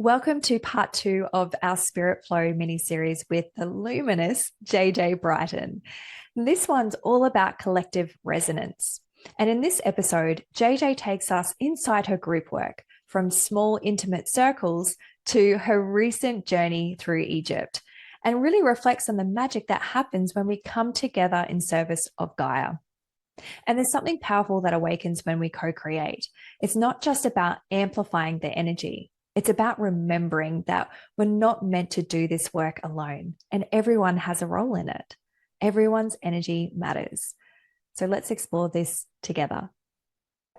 Welcome to part two of our Spirit Flow mini-series with the luminous JJ Brighton. This one's all about collective resonance. And in this episode, JJ takes us inside her group work from small, intimate circles to her recent journey through Egypt and really reflects on the magic that happens when we come together in service of Gaia. And there's something powerful that awakens when we co create. It's not just about amplifying the energy, it's about remembering that we're not meant to do this work alone, and everyone has a role in it. Everyone's energy matters. So let's explore this together.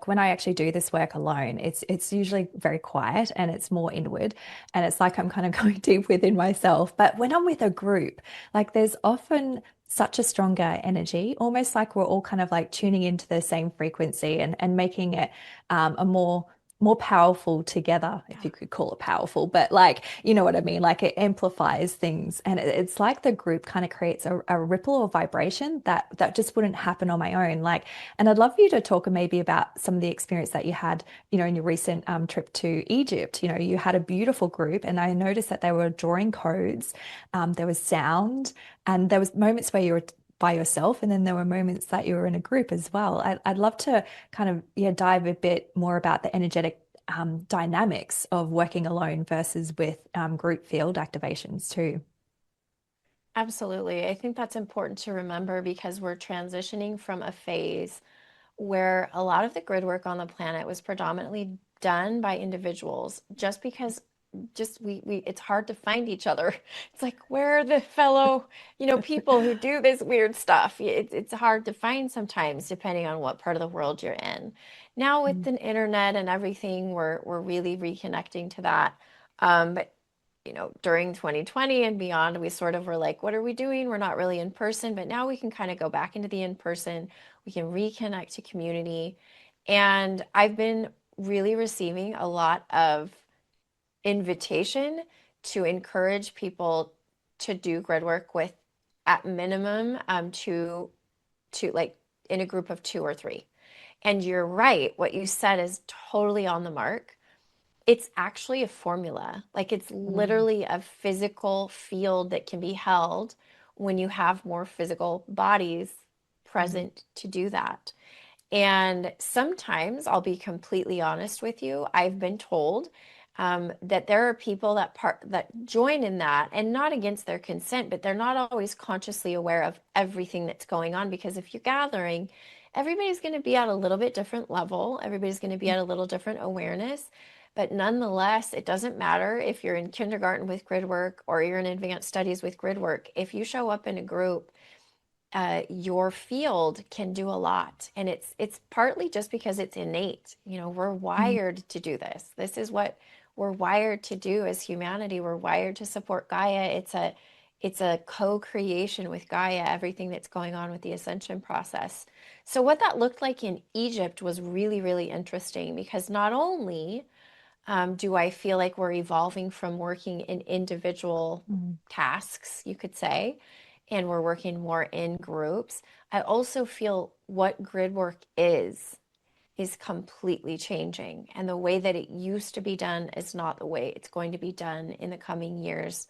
When I actually do this work alone, it's usually very quiet and it's more inward, and it's like I'm kind of going deep within myself. But when I'm with a group, like there's often such a stronger energy, almost like we're all kind of like tuning into the same frequency and making it a more powerful together, if you could call it powerful, but like, you know what I mean? Like it amplifies things. And it's like the group kind of creates a ripple or vibration that just wouldn't happen on my own. Like, and I'd love for you to talk maybe about some of the experience that you had, in your recent trip to Egypt. You had a beautiful group, and I noticed that they were drawing codes. There was sound, and there was moments where you were by yourself, and then there were moments that you were in a group as well. I'd love to kind of dive a bit more about the energetic dynamics of working alone versus with group field activations too. Absolutely. I think that's important to remember because we're transitioning from a phase where a lot of the grid work on the planet was predominantly done by individuals just because just we it's hard to find each other. It's like where are the fellow, people who do this weird stuff? It's hard to find sometimes depending on what part of the world you're in. Now with Mm. the internet and everything, we're really reconnecting to that. But during 2020 and beyond, we sort of were like, what are we doing? We're not really in person, but now we can kind of go back into the in person. We can reconnect to community. And I've been really receiving a lot of invitation to encourage people to do grid work with at minimum to like in a group of two or three. And you're right, what you said is totally on the mark. It's actually a formula. Like it's Mm. literally a physical field that can be held when you have more physical bodies Mm. present to do that. And sometimes I'll be completely honest with you, I've been told that there are people that join in that and not against their consent, but they're not always consciously aware of everything that's going on because if you're gathering, everybody's going to be at a little bit different level, everybody's going to be at a little different awareness. But nonetheless, it doesn't matter if you're in kindergarten with grid work or you're in advanced studies with grid work. If you show up in a group, your field can do a lot, and it's partly just because it's innate. We're Mm. wired to do this. This is what we're wired to do as humanity. We're wired to support Gaia. It's a co-creation with Gaia, everything that's going on with the ascension process. So what that looked like in Egypt was really, really interesting because not only do I feel like we're evolving from working in individual Mm. tasks, you could say, and we're working more in groups. I also feel what grid work is completely changing. And the way that it used to be done is not the way it's going to be done in the coming years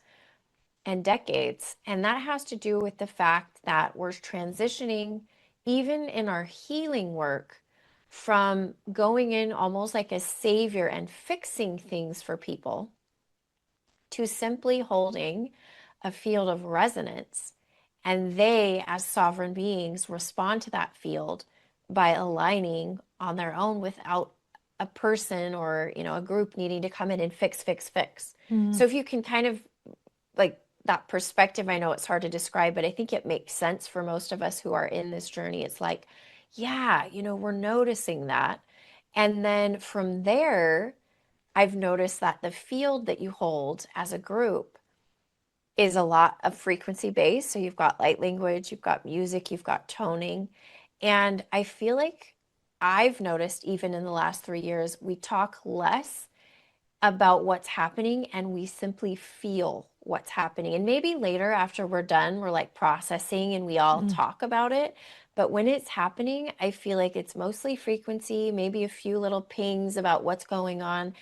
and decades. And that has to do with the fact that we're transitioning, even in our healing work, from going in almost like a savior and fixing things for people to simply holding a field of resonance. And they, as sovereign beings, respond to that field by aligning on their own without a person or a group needing to come in and fix, fix, fix. Mm. So if you can kind of like that perspective, I know it's hard to describe, but I think it makes sense for most of us who are in this journey. It's like, yeah, we're noticing that. And then from there, I've noticed that the field that you hold as a group is a lot of frequency based. So you've got light language, you've got music, you've got toning. And I feel like I've noticed even in the last 3 years, we talk less about what's happening and we simply feel what's happening. And maybe later after we're done, we're like processing and we all Mm. talk about it. But when it's happening, I feel like it's mostly frequency, maybe a few little pings about what's going on.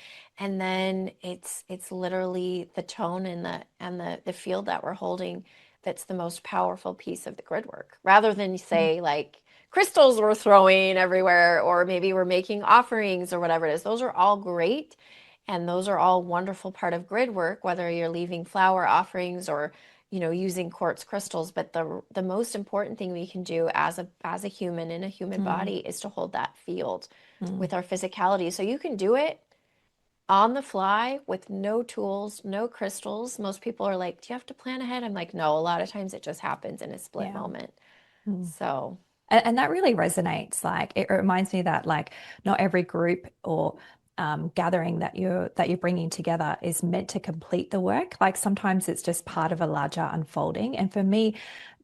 And then it's literally the tone and the field that we're holding that's the most powerful piece of the grid work. Rather than Mm. say like crystals we're throwing everywhere, or maybe we're making offerings or whatever it is. Those are all great. And those are all wonderful part of grid work, whether you're leaving flower offerings or, using quartz crystals. But the most important thing we can do as a human in a human Mm. body is to hold that field Mm. with our physicality. So you can do it on the fly with no tools, no crystals. Most people are like, "Do you have to plan ahead?" I'm like, "No, a lot of times it just happens in a split Yeah. moment." Mm. So, And that really resonates. Like it reminds me that like not every group or gathering that you're bringing together is meant to complete the work. Like sometimes it's just part of a larger unfolding. And for me,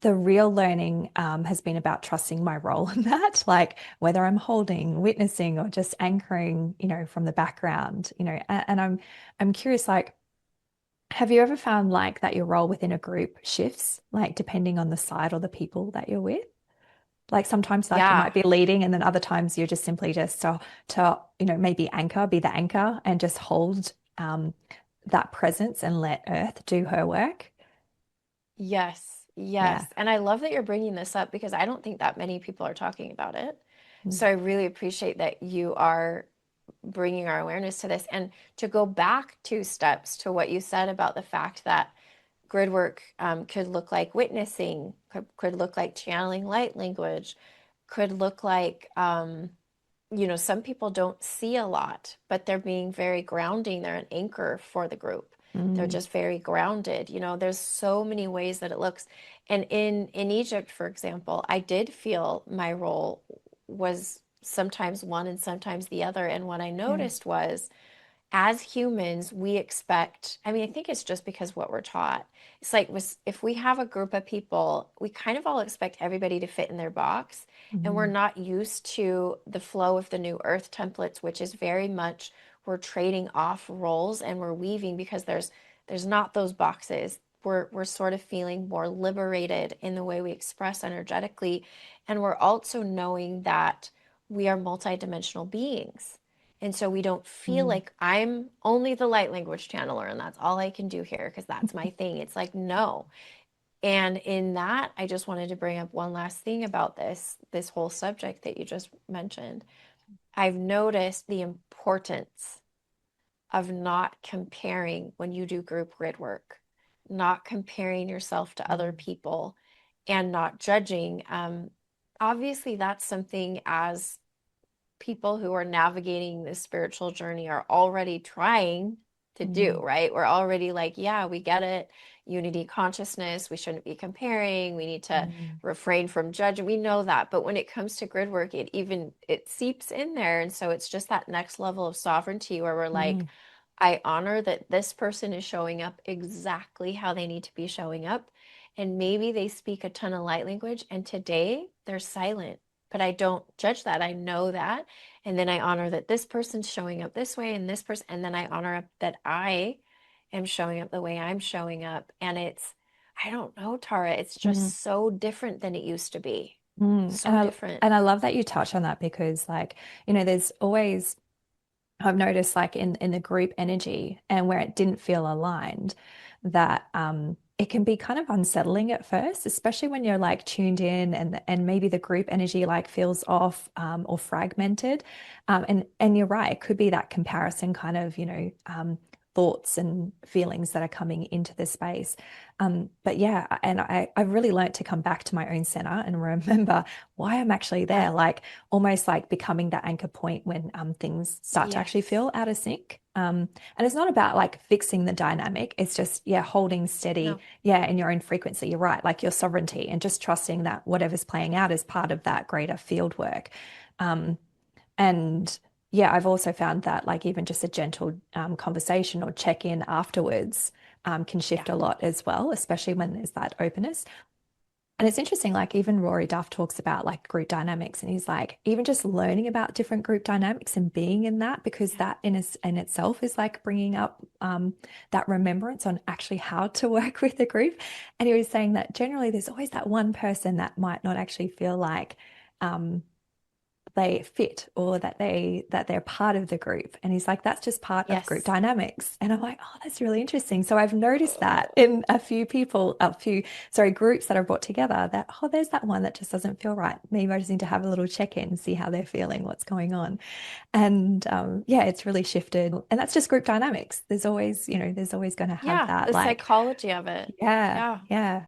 the real learning has been about trusting my role in that. Like whether I'm holding, witnessing, or just anchoring, from the background. And I'm curious, like. Have you ever found like that your role within a group shifts, like depending on the side or the people that you're with? Like sometimes like you yeah. might be leading and then other times you're just simply just to maybe be the anchor and just hold that presence and let Earth do her work. Yes, Yeah. yes. And I love that you're bringing this up because I don't think that many people are talking about it. Mm. So I really appreciate that you are bringing our awareness to this. And to go back 2 steps to what you said about the fact that grid work could look like witnessing, could look like channeling light language, could look like some people don't see a lot, but they're being very grounding. They're an anchor for the group. They're Mm. just very grounded. There's so many ways that it looks. And in Egypt, for example, I did feel my role was sometimes one and sometimes the other. And what I Yeah. noticed was as humans, we expect, I mean, I think it's just because what we're taught. It's like if we have a group of people, we kind of all expect everybody to fit in their box. And we're Mm. not used to the flow of the new earth templates, which is very much we're trading off roles and we're weaving because there's not those boxes. We're sort of feeling more liberated in the way we express energetically. And we're also knowing that we are multidimensional beings. And so we don't feel Mm. like I'm only the light language channeler and that's all I can do here because that's my thing. It's like, no. And in that, I just wanted to bring up one last thing about this whole subject that you just mentioned. I've noticed the importance of not comparing when you do group grid work, not comparing yourself to other Mm. people and not judging. Obviously, that's something as people who are navigating this spiritual journey are already trying to do, Mm. right? We're already like, yeah, we get it. Unity consciousness, we shouldn't be comparing. We need to Mm. refrain from judging. We know that. But when it comes to grid work, it seeps in there. And so it's just that next level of sovereignty where we're like, Mm. I honor that this person is showing up exactly how they need to be showing up. And maybe they speak a ton of light language, and today they're silent. But I don't judge that. I know that. And then I honor that this person's showing up this way, and this person, and then I honor that I am showing up the way I'm showing up. And I don't know, Tara, it's Mm. just so different than it used to be. Mm. So different. And I love that you touch on that because like, there's always I've noticed like in the group energy and where it didn't feel aligned, that it can be kind of unsettling at first, especially when you're like tuned in and maybe the group energy like feels off or fragmented. And you're right, it could be that comparison kind of, thoughts and feelings that are coming into the space. But yeah, and I've really learned to come back to my own center and remember why I'm actually Yeah. there. Like almost like becoming that anchor point when things start to actually Yes. feel out of sync. And it's not about like fixing the dynamic. It's just, yeah, holding steady, No. yeah, in your own frequency. You're right, like your sovereignty and just trusting that whatever's playing out is part of that greater field work. Um, and yeah, I've also found that like even just a gentle conversation or check in afterwards can Yeah. shift a lot as well, especially when there's that openness. And it's interesting, like even Rory Duff talks about like group dynamics, and he's like, even just learning about different group dynamics and being in that, because Yeah. that in itself is like bringing up that remembrance on actually how to work with the group. And he was saying that generally there's always that one person that might not actually feel like um, they fit or that they're part of the group. And he's like, that's just part of group Yes. dynamics. And I'm like, oh, that's really interesting. So I've noticed that in groups that are brought together that, oh, there's that one that just doesn't feel right. Maybe I just need to have a little check-in, see how they're feeling, what's going on. And yeah, it's really shifted. And that's just group dynamics. There's always going to have Yeah, that the like, psychology of it. yeah, Yeah. yeah.